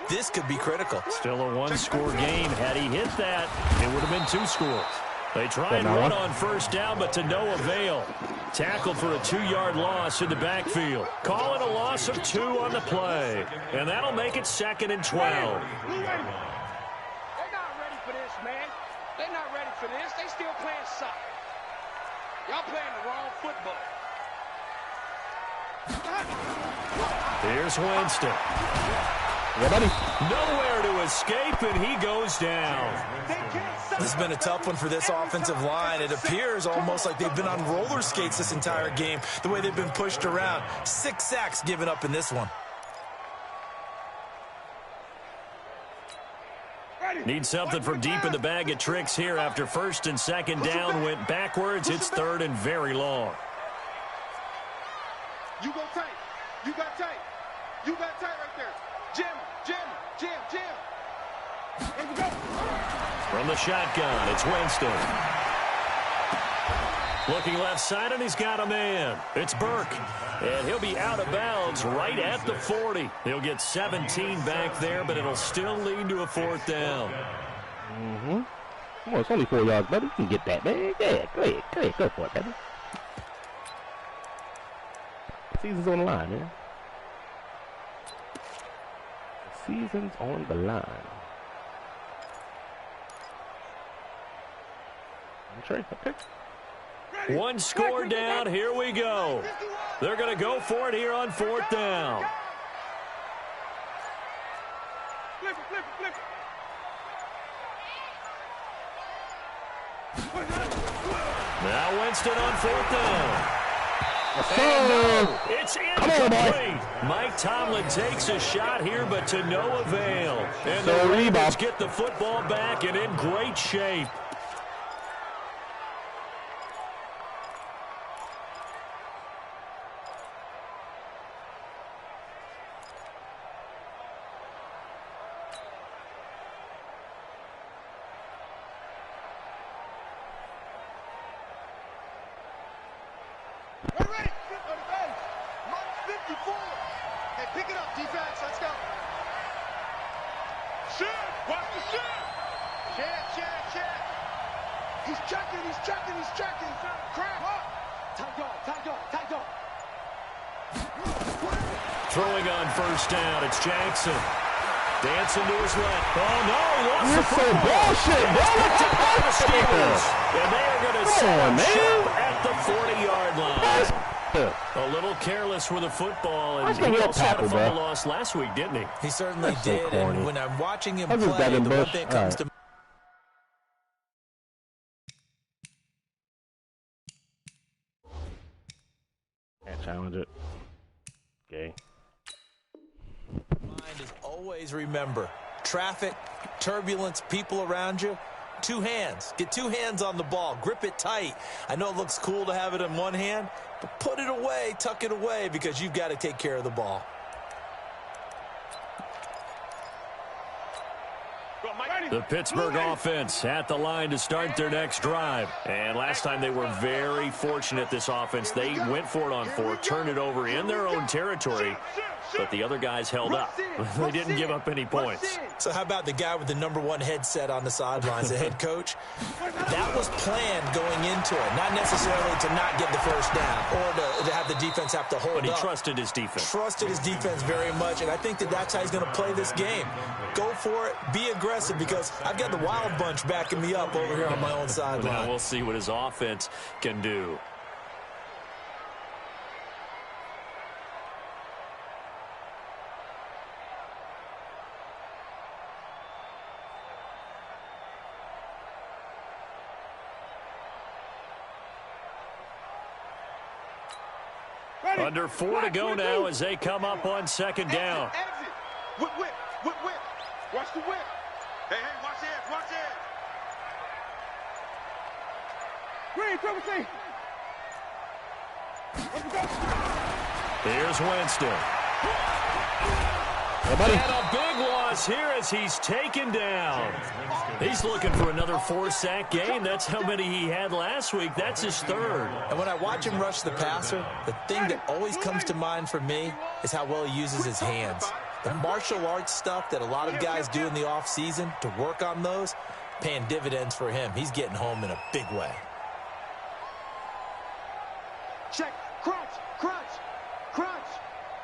This could be critical. Still a 1-score game. Had he hit that, it would have been 2 scores. They try and run on 1st down, but to no avail. Tackled for a 2-yard loss in the backfield. Calling a loss of 2 on the play. And that'll make it 2nd and 12. They're not ready for this, man. They're not ready for this. They still playing soccer. Y'all playing the wrong football. Here's Winston. Yeah, buddy. Nowhere to escape, and he goes down. This has been a tough one for this offensive line. It appears almost like they've been on roller skates this entire game, the way they've been pushed around. 6 sacks given up in this one. Need something from deep in the bag of tricks here after 1st and 2nd down. Went backwards. It's 3rd and very long. You go tight. You got tight. You got tight right there. Jam. Here we go. From the shotgun, it's Winston. Looking left side, and he's got a man. It's Burke. And he'll be out of bounds right at the 40. He'll get 17 back there, but it'll still lead to a 4th down. Come on, it's only 4 yards, buddy. You can get that, man. Yeah, go ahead. Go for it, baby. Season's on the line, man. The season's on the line. Okay. 1 score down. Here we go. They're going to go for it here on 4th down. Now Winston on 4th down. And no, it's incomplete. Mike Tomlin takes a shot here, but to no avail. And the Ravens get the football back and in great shape. Throwing on 1st down, it's Jackson. Dancing to his left. Oh, no, he lost You're the so football. bullshit, bro. It's picked up by the Steelers. And they are going to set on, up man. shop at the 40-yard line. A little careless with the football, and he also had a fumble loss last week, didn't he? He certainly That's so did, corny. and when I'm watching him That's just play, Devin the one Bush. thing that comes to Can't challenge it. Okay. mind is always remember, traffic, turbulence, people around you, two hands. Get two hands on the ball. Grip it tight. I know it looks cool to have it in one hand, but put it away, tuck it away, because you've got to take care of the ball. The Pittsburgh offense at the line to start their next drive. And last time they were very fortunate, this offense. They went for it on fourth, turned it over in their own territory, but the other guys held up. They didn't give up any points. So how about the guy with the #1 headset on the sidelines, the head coach? That was planned going into it, not necessarily to not get the first down or to have the defense have to hold up. But he trusted his defense. Trusted his defense very much, and I think that's how he's going to play this game. Go for it, be aggressive, because I've got the Wild Bunch backing me up over here on my own sideline. Now we'll see what his offense can do. Under 4 to go now as they come up on second down. Exit. Whip, whip, whip, whip. Watch the whip. Hey, hey, watch it, watch it. Green, trouble C. Let's go. Here's Winston. Hey, buddy. And a big loss here as he's taken down. He's looking for another 4-sack game. That's how many he had last week. That's his third. And when I watch him rush the passer, the thing that always comes to mind for me is how well he uses his hands. The martial arts stuff that a lot of guys do in the offseason to work on those, paying dividends for him. He's getting home in a big way. Check. Crunch, crunch, crunch.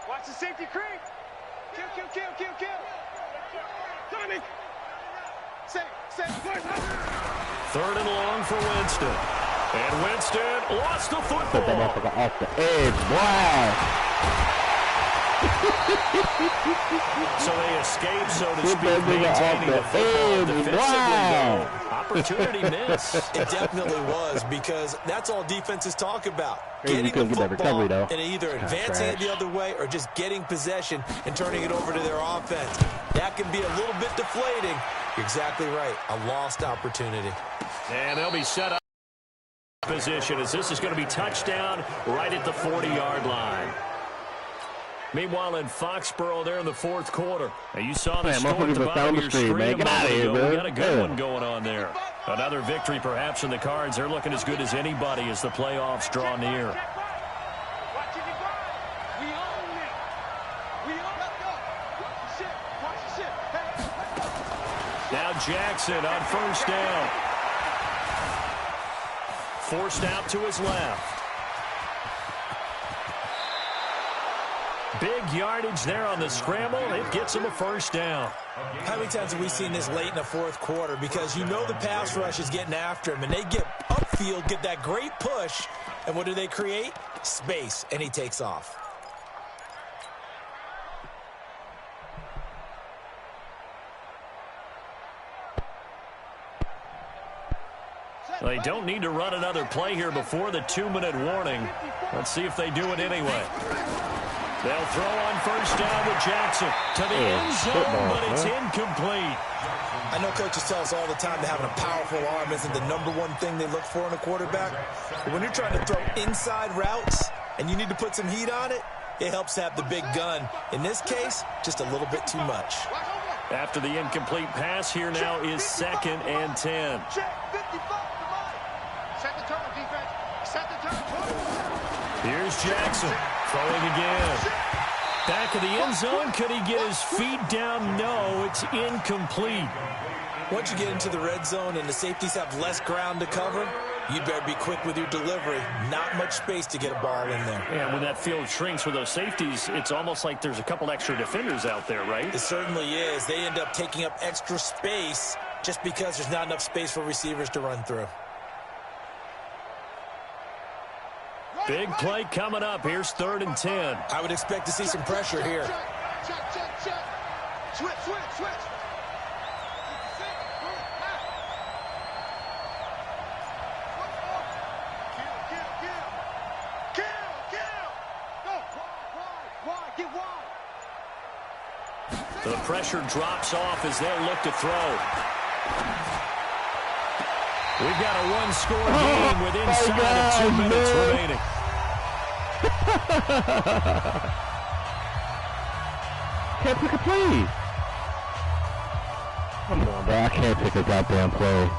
Watch the safety creep. Kill, kill, kill, kill, kill. Sonic. Say. Third and long for Winston. And Winston lost the Put that football. motherfucker off the edge. Wow. So they escape, so to Put speak, that nigga maintaining the off football the edge. defensively, Wow. though. Opportunity missed. It definitely was, because that's all defenses talk about. Crazy Getting couldn't the get that football recovery, though. and either advancing it the other way or just getting possession and turning it over to their offense. That can be a little bit deflating. You're exactly right. A lost opportunity. And they'll be set up position as this is going to be touchdown right at the 40-yard line. Meanwhile, in Foxborough, there in the fourth quarter. Now, you saw the Man, score at motherfuckers the have bottom found of the your stream, man. screen. Get outta here, We man. got a good Yeah. one going on there. Another victory perhaps in the cards. They're looking as good as anybody as the playoffs draw near. Watch it, you grind. We own it. We own it. Watch the shit. Watch the shit. Hey. Now Jackson on first down. Forced out to his left. Big yardage there on the scramble. It gets him a first down. How many times have we seen this late in the fourth quarter? Because you know the pass rush is getting after him, and they get upfield, get that great push, and what do they create? Space, and he takes off. They don't need to run another play here before the 2-minute warning. Let's see if they do it anyway. They'll throw on first down with Jackson to the end zone, but it's incomplete. I know coaches tell us all the time that having a powerful arm isn't the #1 thing they look for in a quarterback. But when you're trying to throw inside routes and you need to put some heat on it, it helps to have the big gun. In this case, just a little bit too much. After the incomplete pass, here now is 2nd and 10. Check. 55. Set the tone, defense. Set the tone. Here's Jackson throwing again. Back of the end zone. Could he get his feet down? No, it's incomplete. Once you get into the red zone and the safeties have less ground to cover, You better be quick with your delivery. Not much space to get a ball in there. And when that field shrinks with those safeties, it's almost like there's a couple extra defenders out there, right? It certainly is. They end up taking up extra space just because there's not enough space for receivers to run through. Big play coming up. Here's 3rd and 10. I would expect to see some pressure here. Check. Switch. So the pressure drops off as they look to throw. We've got a one-score game with inside of 2 minutes remaining. Can't pick a play. Come on, bro. I can't pick a goddamn play.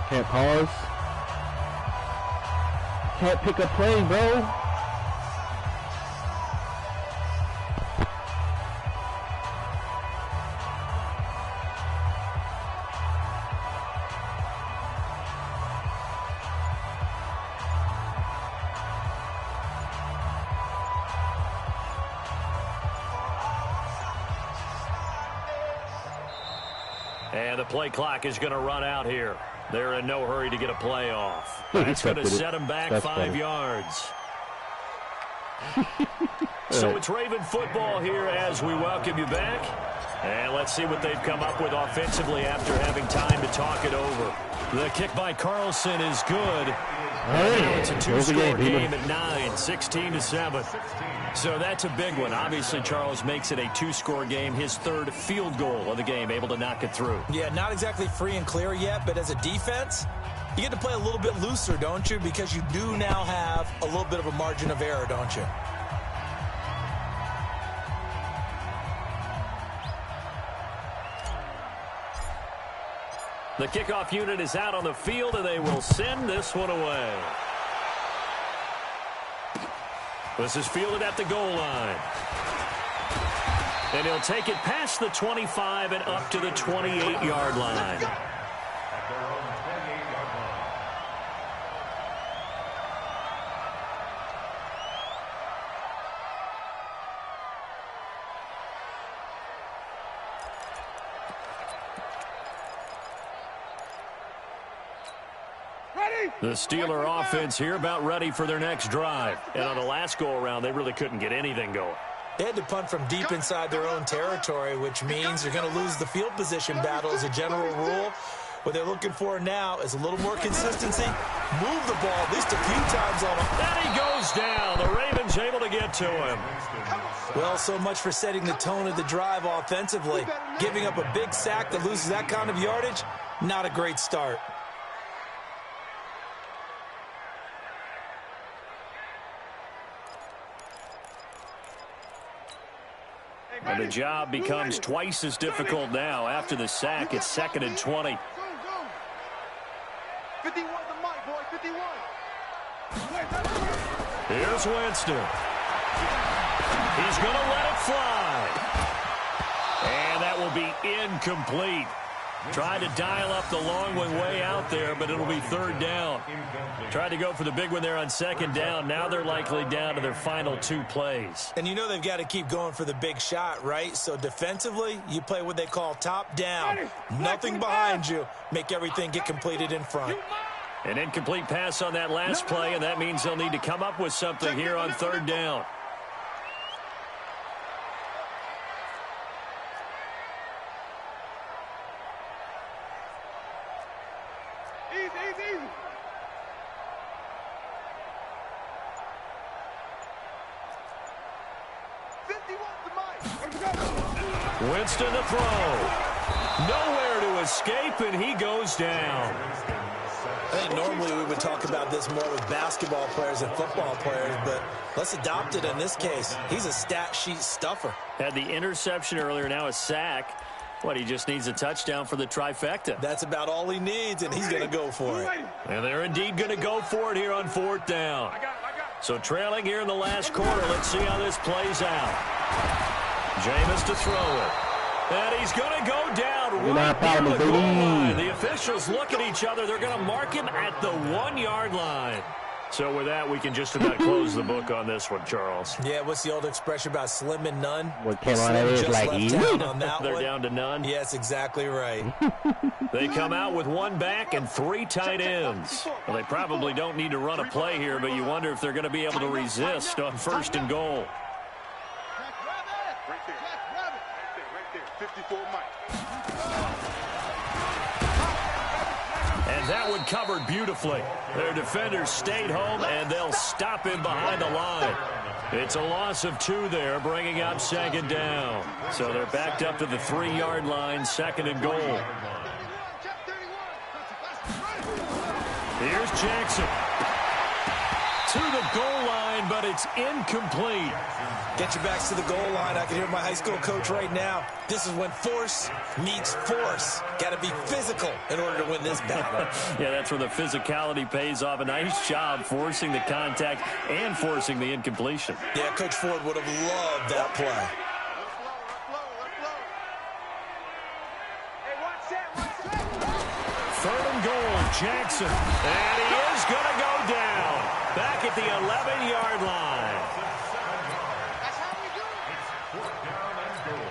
Can't pause. Can't pick a play, bro. And the play clock is going to run out here. They're in no hurry to get a play off. That's going to set them back 5 yards. So it's Raven football here as we welcome you back. And let's see what they've come up with offensively after having time to talk it over. The kick by Carlson is good. Now it's a 2-score game at 9, 16-7. So that's a big one. Obviously, Charles makes it a 2-score game, his 3rd field goal of the game, able to knock it through. Yeah, not exactly free and clear yet, but as a defense, you get to play a little bit looser, don't you? Because you do now have a little bit of a margin of error, don't you? The kickoff unit is out on the field, and they will send this one away. This is fielded at the goal line. And he'll take it past the 25 and up to the 28-yard line. The Steeler offense here about ready for their next drive. And on the last go-around, they really couldn't get anything going. They had to punt from deep inside their own territory, which means you're going to lose the field position battle as a general rule. What they're looking for now is a little more consistency. Move the ball at least a few times on him. And he goes down. The Ravens able to get to him. Well, so much for setting the tone of the drive offensively. Giving up a big sack that loses that kind of yardage, not a great start. And the job becomes twice as difficult now. After the sack, it's 2nd and 20. 51 the mic, boy, 51. Here's Winston. He's going to let it fly. And that will be incomplete. Tried to dial up the long one way out there, but it'll be 3rd down. Tried to go for the big one there on 2nd down. Now they're likely down to their final 2 plays. And you know they've got to keep going for the big shot, right? So defensively, you play what they call top down. Nothing behind you. Make everything get completed in front. An incomplete pass on that last play, and that means they'll need to come up with something here on 3rd down. Easy. Winston to throw. Nowhere to escape, and he goes down. I think normally we would talk about this more with basketball players and football players, but let's adopt it in this case. He's a stat sheet stuffer. Had the interception earlier, now a sack. What, he just needs a touchdown for the trifecta. That's about all he needs, and he's going to go for it. And they're indeed going to go for it here on 4th down. So trailing here in the last quarter, let's see how this plays out. Jameis to throw it. And he's going to go down right near the goal line. The officials look at each other. They're going to mark him at the 1-yard line. So with that, we can just about close the book on this one, Charles. Yeah, what's the old expression about slim and none? What Carolina is like, they're down to none. Yes, exactly right. They come out with 1 back and 3 tight ends. Well, they probably don't need to run a play here, but you wonder if they're going to be able to resist on 1st and goal. Right there. 54 Mike. And that one covered beautifully. Their defenders stayed home, and they'll stop him behind the line. It's a loss of 2 there, bringing up 2nd down. So they're backed up to the 3-yard line, 2nd and goal. Here's Jackson. To the goal line, but it's incomplete. Get your backs to the goal line. I can hear my high school coach right now. This is when force meets force. Got to be physical in order to win this battle. Yeah, that's where the physicality pays off. A nice job forcing the contact and forcing the incompletion. Yeah, Coach Ford would have loved that play. Third and goal, Jackson. And he is going to go down. Back at the 11-yard line. That's how we do it. 4th down and goal.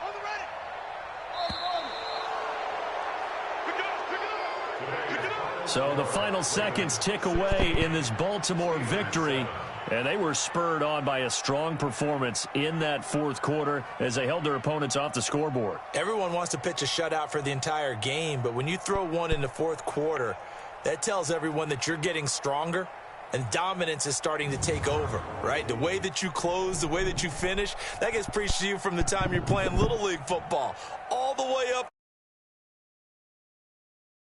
On the ready. Pick it up. So the final seconds tick away in this Baltimore victory. And they were spurred on by a strong performance in that 4th quarter as they held their opponents off the scoreboard. Everyone wants to pitch a shutout for the entire game, but when you throw one in the 4th quarter, that tells everyone that you're getting stronger and dominance is starting to take over, right? The way that you close, the way that you finish, that gets preached to you from the time you're playing Little League football all the way up